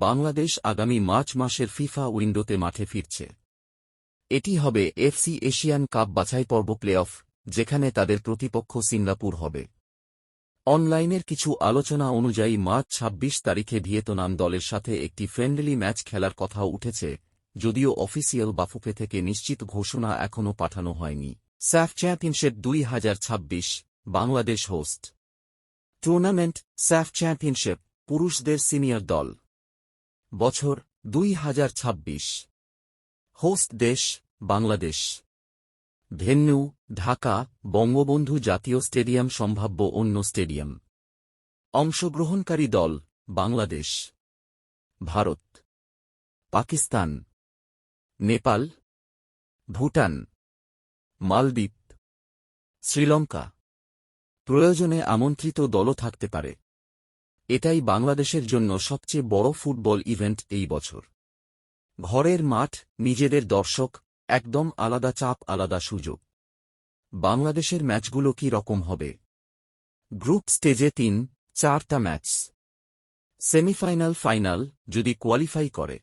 বাংলাদেশ আগামী মার্চ মাসের ফিফা উইন্ডোতে মাঠে ফিরছে। এটি হবে এফসি এশিয়ান কাপ বাছাইপর্ব প্লে-অফ, যেখানে তাদের প্রতিপক্ষ সিঙ্গাপুর হবে। অনলাইনের কিছু আলোচনা অনুযায়ী মার্চ ২৬ তারিখে ভিয়েতনাম দলের সাথে একটি ফ্রেন্ডলি ম্যাচ খেলার কথাও উঠেছে, যদিও অফিসিয়াল বাফুফে থেকে নিশ্চিত ঘোষণা এখনও পাঠানো হয়নি। Safe championship ২০২৬, Bangladesh host. Tournament safe championship, পুরুষদের সিনিয়র দল। বছর ২০২৬। হোস্ট দেশ বাংলাদেশ। ভেন্যু ঢাকা, বঙ্গবন্ধু জাতীয় স্টেডিয়াম, সম্ভাব্য অন্য স্টেডিয়াম। অংশগ্রহণকারী দল বাংলাদেশ, ভারত, পাকিস্তান, নেপাল, ভুটান, মালদ্বীপ, শ্রীলঙ্কা। প্রয়োজনে আমন্ত্রিত দলও থাকতে পারে। এটাই বাংলাদেশের জন্য সবচেয়ে বড় ফুটবল ইভেন্ট এই বছর। ঘরের মাঠ, নিজেদের দর্শক, একদম আলাদা চাপ, আলাদা সুযোগ। বাংলাদেশের ম্যাচগুলো কি রকম হবে? গ্রুপ স্টেজে ৩-৪টা ম্যাচ। সেমিফাইনাল, ফাইনাল যদি কোয়ালিফাই করে।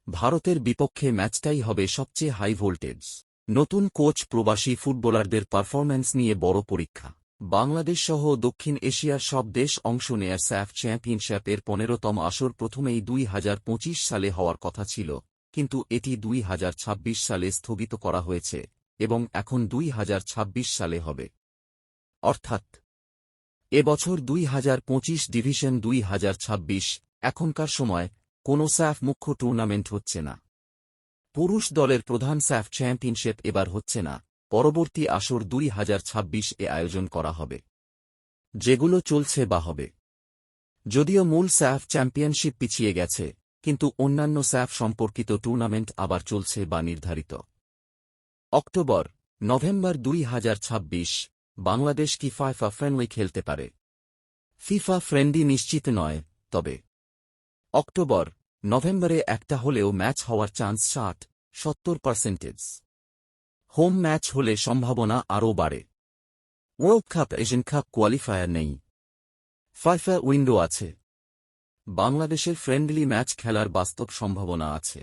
ভারতের বিপক্ষে ম্যাচটাই হবে সবচেয়ে হাই ভোল্টেজ। নতুন কোচ, প্রবাসী ফুটবলারদের পারফরম্যান্স নিয়ে বড় পরীক্ষা। বাংলাদেশসহ দক্ষিণ এশিয়ার সব দেশ অংশ নেয়ার স্যাফ চ্যাম্পিয়নশিপের ১৫তম আসর প্রথমেই ২০২৫ সালে হওয়ার কথা ছিল, কিন্তু এটি ২০২৬ সালে স্থগিত করা হয়েছে এবং এখন ২০২৬ সালে হবে। অর্থাৎ এবছর ২০২৫ ডিভিশন ২০২৬। এখনকার সময় কোনো স্যাফ মুখ্য টুর্নামেন্ট হচ্ছে না। পুরুষ দলের প্রধান স্যাফ চ্যাম্পিয়নশিপ এবার হচ্ছে না। পরবর্তী আসর ২০২৬-এ আয়োজন করা হবে, যেগুলো চলছে বা হবে। যদিও মূল স্যাফ চ্যাম্পিয়নশিপ পিছিয়ে গেছে, কিন্তু অন্যান্য স্যাফ সম্পর্কিত টুর্নামেন্ট আবার চলছে বা নির্ধারিত। October, November ২০২৬। বাংলাদেশ কি ফিফা ফ্রেন্ডলি খেলতে পারে? ফিফা ফ্রেন্ডলি নিশ্চিত নয়, তবে অক্টোবর, নভেম্বরে একটা হলেও ম্যাচ হওয়ার চান্স ৬০-৭০%। হোম ম্যাচ হলে সম্ভাবনা আরও বাড়ে। World cup, Asian cup qualifier নেই। ফিফা উইন্ডো আছে। বাংলাদেশের ফ্রেন্ডলি ম্যাচ খেলার বাস্তব সম্ভাবনা আছে।